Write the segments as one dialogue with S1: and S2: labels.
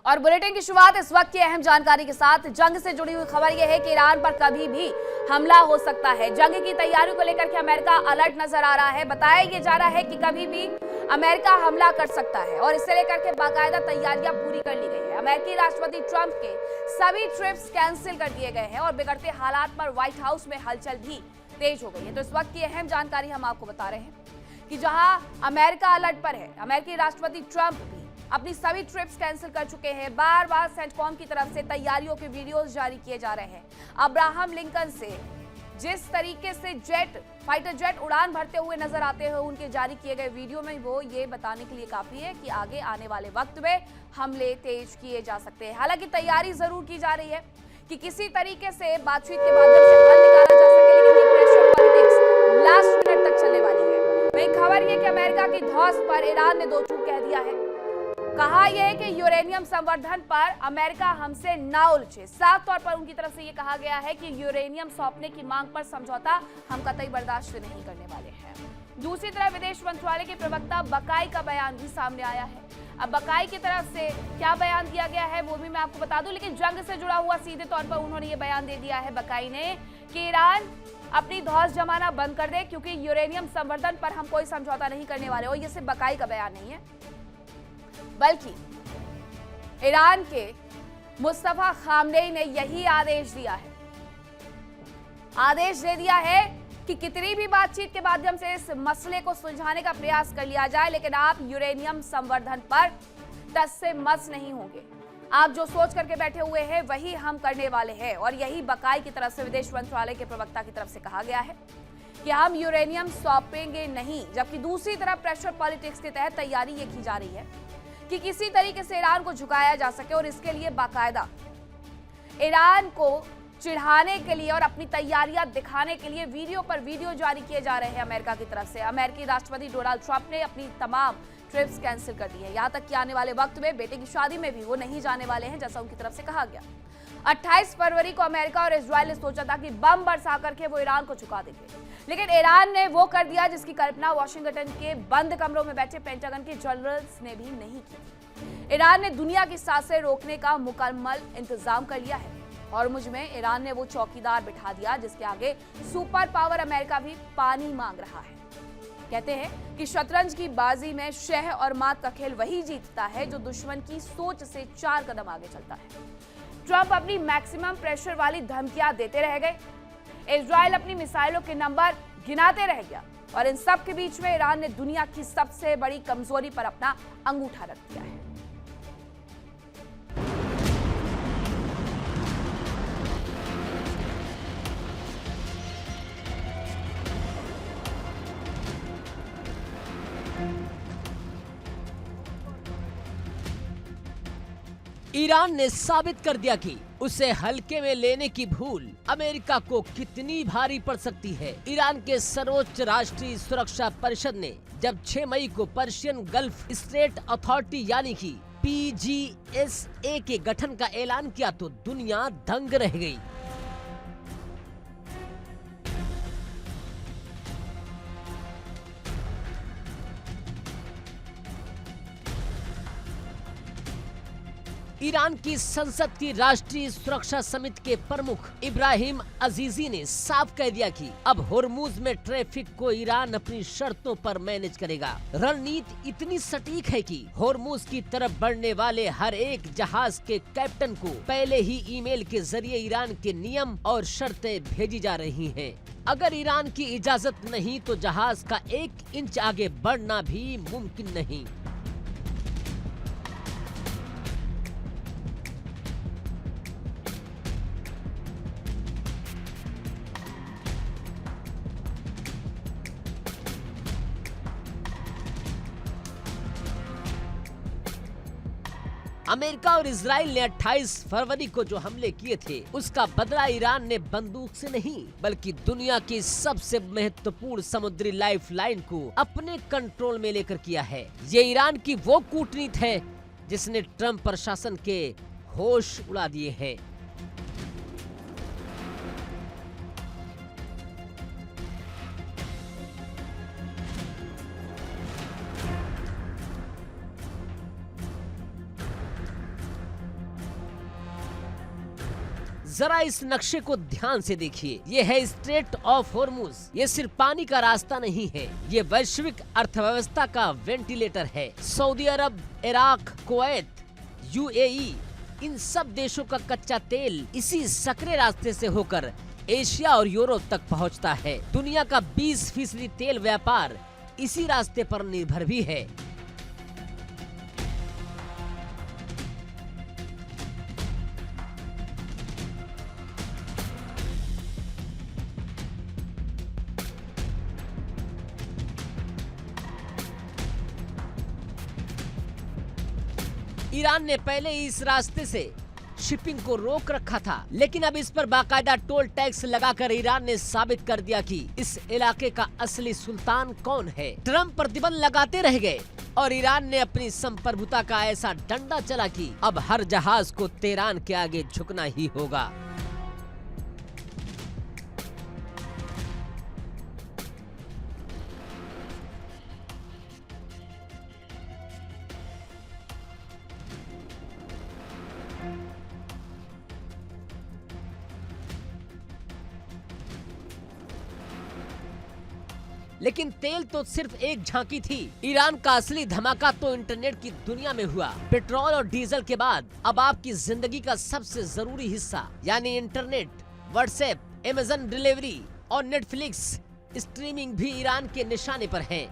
S1: और बुलेटिन की शुरुआत इस वक्त की अहम जानकारी के साथ। जंग से जुड़ी हुई खबर यह है कि ईरान पर कभी भी हमला हो सकता है। जंग की तैयारियों को लेकर के अमेरिका अलर्ट नजर आ रहा है। बताया यह जा रहा है कि कभी भी अमेरिका हमला कर सकता है और इसे लेकर के बाकायदा तैयारियां पूरी कर ली गई है। अमेरिकी राष्ट्रपति ट्रंप के सभी ट्रिप्स कैंसिल कर दिए गए हैं और बिगड़ते हालात पर व्हाइट हाउस में हलचल भी तेज हो गई है। तो इस वक्त की अहम जानकारी हम आपको बता रहे हैं कि जहां अमेरिका अलर्ट पर है, अमेरिकी राष्ट्रपति ट्रंप भी अपनी सभी ट्रिप्स कैंसिल कर चुके हैं। बार बार सेंटकॉम की तरफ से तैयारियों के वीडियोस जारी किए जा रहे हैं। अब्राहम लिंकन से जिस तरीके से फाइटर जेट उड़ान भरते हुए नजर आते हैं, उनके जारी किए गए वीडियो में वो ये बताने के लिए काफी है कि आगे आने वाले वक्त में हमले तेज किए जा सकते हैं। हालांकि तैयारी जरूर की जा रही है कि किसी तरीके से बातचीत के माध्यम से हल निकाला जा सके, लेकिन ये प्रेशर पॉलिटिक्स लास्ट मिनट तक चलने वाली है। वही खबर ये कि अमेरिका की धौंस पर ईरान ने दो चूक कह दिया है। कहा यह है कि यूरेनियम संवर्धन पर अमेरिका हमसे ना उलझे। साफ तौर पर उनकी तरफ से यह कहा गया है कि यूरेनियम सौंपने की मांग पर समझौता हम कतई बर्दाश्त नहीं करने वाले हैं। दूसरी तरफ विदेश मंत्रालय के प्रवक्ता बकाई का बयान भी सामने आया है। अब बकाई की तरफ से क्या बयान दिया गया है वो भी मैं आपको बता दूं, लेकिन जंग से जुड़ा हुआ सीधे तौर पर उन्होंने ये बयान दे दिया है बकाई ने कि ईरान अपनी धौंस जमाना बंद कर दे, क्योंकि यूरेनियम संवर्धन पर हम कोई समझौता नहीं करने वाले। और ये सिर्फ बकाई का बयान नहीं है, बल्कि ईरान के मुस्तफा खामनेई ने यही आदेश दिया है। आदेश दे दिया है कि कितनी भी बातचीत के माध्यम से इस मसले को सुलझाने का प्रयास कर लिया जाए, लेकिन आप यूरेनियम संवर्धन पर टस से मस नहीं होंगे। आप जो सोच करके बैठे हुए हैं वही हम करने वाले हैं। और यही बकाई की तरफ से विदेश मंत्रालय के प्रवक्ता की तरफ से कहा गया है कि हम यूरेनियम सौंपेंगे नहीं। जबकि दूसरी तरफ प्रेशर पॉलिटिक्स के तहत तैयारी ये की जा रही है कि किसी तरीके से ईरान को झुकाया जा सके और इसके लिए बाकायदा ईरान को चिढ़ाने के लिए और अपनी तैयारियां दिखाने के लिए वीडियो पर वीडियो जारी किए जा रहे हैं अमेरिका की तरफ से। अमेरिकी राष्ट्रपति डोनाल्ड ट्रंप ने अपनी तमाम ट्रिप्स कैंसिल कर दी है। यहां तक कि आने वाले वक्त में बेटे की शादी में भी वो नहीं जाने वाले हैं, जैसा उनकी तरफ से कहा गया। 28 फरवरी को अमेरिका और इजरायल ने सोचा था कि बम बरसा करके वो ईरान को झुका देंगे, लेकिन ईरान ने वो कर दिया जिसकी कल्पना वॉशिंगटन के बंद कमरों में बैठे पेंटागन के जनरल्स ने भी नहीं की। ईरान ने दुनिया की सांसें रोकने का मुकम्मल इंतजाम कर लिया है और मुझ में ईरान ने वो चौकीदार बिठा दिया जिसके आगे सुपर पावर अमेरिका भी पानी मांग रहा है। कहते हैं कि शतरंज की बाजी में शह और मात का खेल वही जीतता है जो दुश्मन की सोच से 4 कदम आगे चलता है। ट्रंप अपनी मैक्सिमम प्रेशर वाली धमकियां देते रह गए, इजराइल अपनी मिसाइलों के नंबर गिनाते रह गया और इन सब के बीच में ईरान ने दुनिया की सबसे बड़ी कमजोरी पर अपना अंगूठा रख दिया है।
S2: ईरान ने साबित कर दिया कि उसे हल्के में लेने की भूल अमेरिका को कितनी भारी पड़ सकती है। ईरान के सर्वोच्च राष्ट्रीय सुरक्षा परिषद ने जब 6 मई को पर्शियन गल्फ स्टेट अथॉरिटी यानी कि PGSA के गठन का ऐलान किया तो दुनिया दंग रह गई। ईरान की संसद की राष्ट्रीय सुरक्षा समिति के प्रमुख इब्राहिम अजीजी ने साफ कह दिया कि अब होर्मुज में ट्रैफिक को ईरान अपनी शर्तों पर मैनेज करेगा। रणनीति इतनी सटीक है कि होर्मुज की तरफ बढ़ने वाले हर एक जहाज के कैप्टन को पहले ही ईमेल के जरिए ईरान के नियम और शर्तें भेजी जा रही हैं। अगर ईरान की इजाजत नहीं तो जहाज का 1 इंच आगे बढ़ना भी मुमकिन नहीं। अमेरिका और इजराइल ने 28 फरवरी को जो हमले किए थे उसका बदला ईरान ने बंदूक से नहीं बल्कि दुनिया की सबसे महत्वपूर्ण समुद्री लाइफलाइन को अपने कंट्रोल में लेकर किया है। ये ईरान की वो कूटनीति है जिसने ट्रंप प्रशासन के होश उड़ा दिए हैं। जरा इस नक्शे को ध्यान से देखिए। ये है स्ट्रेट ऑफ होर्मुज। ये सिर्फ पानी का रास्ता नहीं है, ये वैश्विक अर्थव्यवस्था का वेंटिलेटर है। सऊदी अरब, इराक, कुवैत, यूएई, इन सब देशों का कच्चा तेल इसी सकरे रास्ते से होकर एशिया और यूरोप तक पहुंचता है। दुनिया का 20% तेल व्यापार इसी रास्ते पर निर्भर भी है। ईरान ने पहले इस रास्ते से शिपिंग को रोक रखा था, लेकिन अब इस पर बाकायदा टोल टैक्स लगाकर ईरान ने साबित कर दिया कि इस इलाके का असली सुल्तान कौन है। ट्रम्प प्रतिबंध लगाते रह गए और ईरान ने अपनी संप्रभुता का ऐसा डंडा चला कि अब हर जहाज को तेहरान के आगे झुकना ही होगा। लेकिन तेल तो सिर्फ एक झांकी थी। ईरान का असली धमाका तो इंटरनेट की दुनिया में हुआ। पेट्रोल और डीजल के बाद अब आपकी जिंदगी का सबसे जरूरी हिस्सा यानी इंटरनेट, व्हाट्सएप, अमेज़न डिलीवरी और नेटफ्लिक्स स्ट्रीमिंग भी ईरान के निशाने पर है।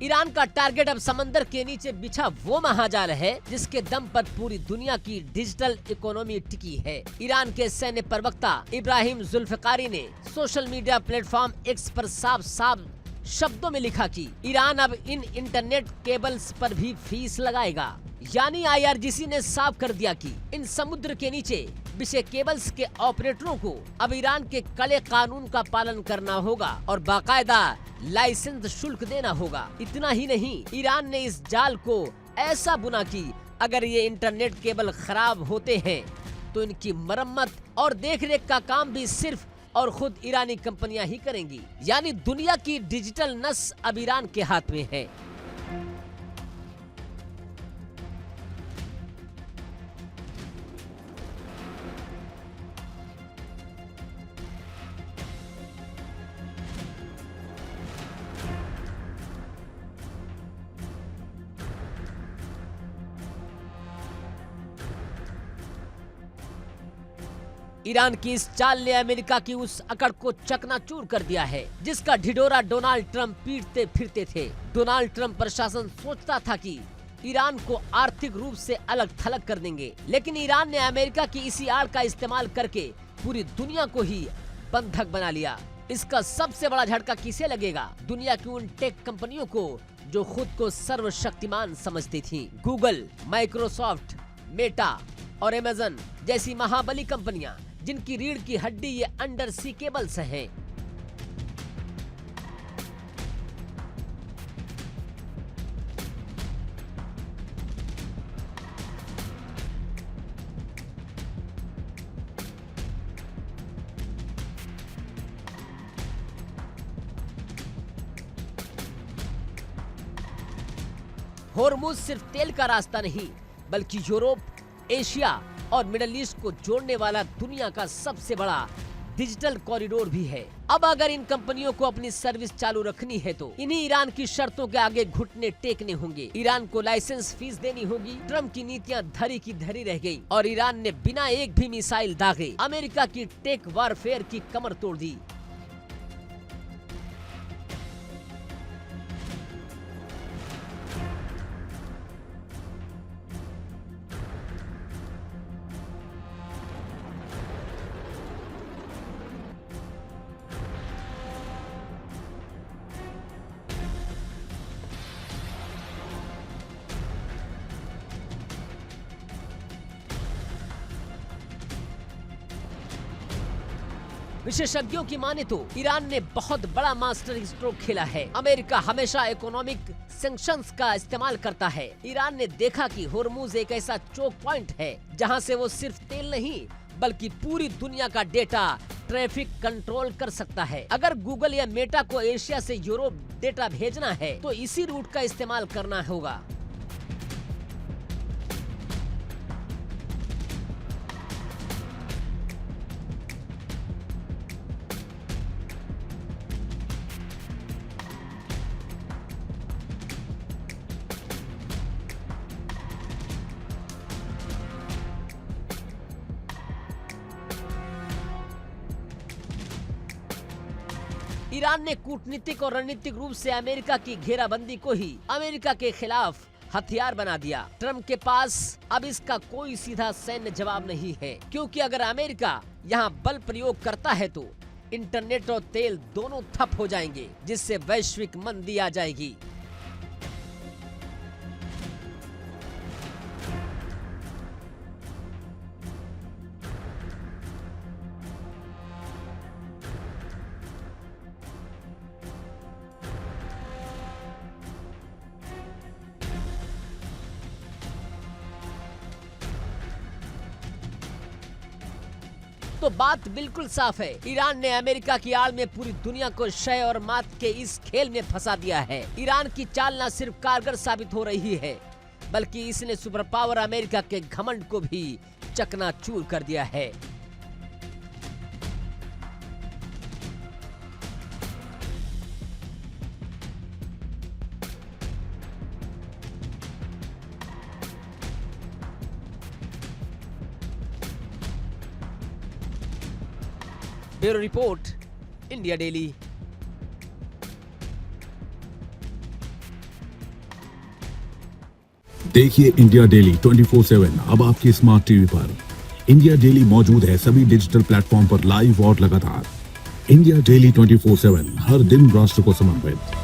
S2: ईरान का टारगेट अब समंदर के नीचे बिछा वो महाजाल है जिसके दम पर पूरी दुनिया की डिजिटल इकोनॉमी टिकी है। ईरान के सैन्य प्रवक्ता इब्राहिम जुल्फिकारी ने सोशल मीडिया प्लेटफॉर्म एक्स पर साफ साफ शब्दों में लिखा कि ईरान अब इन इंटरनेट केबल्स पर भी फीस लगाएगा। यानी IRGC ने साफ कर दिया कि इन समुद्र के नीचे बिछे केबल्स के ऑपरेटरों को अब ईरान के कड़े कानून का पालन करना होगा और बाकायदा लाइसेंस शुल्क देना होगा। इतना ही नहीं, ईरान ने इस जाल को ऐसा बुना कि अगर ये इंटरनेट केबल खराब होते हैं तो इनकी मरम्मत और देखरेख का काम भी सिर्फ और खुद ईरानी कंपनियां ही करेंगी। यानी दुनिया की डिजिटल नस अब ईरान के हाथ में है। ईरान की इस चाल ने अमेरिका की उस अकड़ को चकनाचूर कर दिया है जिसका ढिढोरा डोनाल्ड ट्रंप पीटते फिरते थे। डोनाल्ड ट्रंप प्रशासन सोचता था कि ईरान को आर्थिक रूप से अलग थलग कर देंगे, लेकिन ईरान ने अमेरिका की इसी आड़ का इस्तेमाल करके पूरी दुनिया को ही बंधक बना लिया। इसका सबसे बड़ा झटका किसे लगेगा? दुनिया की उन टेक कंपनियों को जो खुद को सर्वशक्तिमान समझती थी। गूगल, माइक्रोसॉफ्ट, मेटा और अमेज़न जैसी महाबली कंपनियां जिनकी रीढ़ की हड्डी ये अंडर सी केबल्स हैं। होर्मुज सिर्फ तेल का रास्ता नहीं बल्कि यूरोप, एशिया और मिडल ईस्ट को जोड़ने वाला दुनिया का सबसे बड़ा डिजिटल कॉरिडोर भी है। अब अगर इन कंपनियों को अपनी सर्विस चालू रखनी है तो इन्हीं ईरान की शर्तों के आगे घुटने टेकने होंगे। ईरान को लाइसेंस फीस देनी होगी। ट्रम्प की नीतियां धरी की धरी रह गई और ईरान ने बिना एक भी मिसाइल दागे अमेरिका की टेक वारफेयर की कमर तोड़ दी। विशेषज्ञों की माने तो ईरान ने बहुत बड़ा मास्टर स्ट्रोक खेला है। अमेरिका हमेशा इकोनॉमिक सैंक्शंस का इस्तेमाल करता है। ईरान ने देखा कि होर्मुज एक ऐसा चोक पॉइंट है जहां से वो सिर्फ तेल नहीं बल्कि पूरी दुनिया का डेटा ट्रैफिक कंट्रोल कर सकता है। अगर गूगल या मेटा को एशिया से यूरोप डेटा भेजना है तो इसी रूट का इस्तेमाल करना होगा। ईरान ने कूटनीतिक और रणनीतिक रूप से अमेरिका की घेराबंदी को ही अमेरिका के खिलाफ हथियार बना दिया। ट्रम्प के पास अब इसका कोई सीधा सैन्य जवाब नहीं है, क्योंकि अगर अमेरिका यहाँ बल प्रयोग करता है तो इंटरनेट और तेल दोनों ठप हो जाएंगे, जिससे वैश्विक मंदी आ जाएगी। तो बात बिल्कुल साफ है, ईरान ने अमेरिका की आड़ में पूरी दुनिया को क्षय और मात के इस खेल में फंसा दिया है। ईरान की चाल न सिर्फ कारगर साबित हो रही है, बल्कि इसने सुपर पावर अमेरिका के घमंड को भी चकनाचूर कर दिया है। Bureau report, India daily.
S3: देखिए इंडिया डेली 24/7 अब आपके स्मार्ट टीवी पर। इंडिया डेली मौजूद है सभी डिजिटल प्लेटफॉर्म पर लाइव और लगातार। इंडिया डेली 24/7 हर दिन राष्ट्र को समर्पित।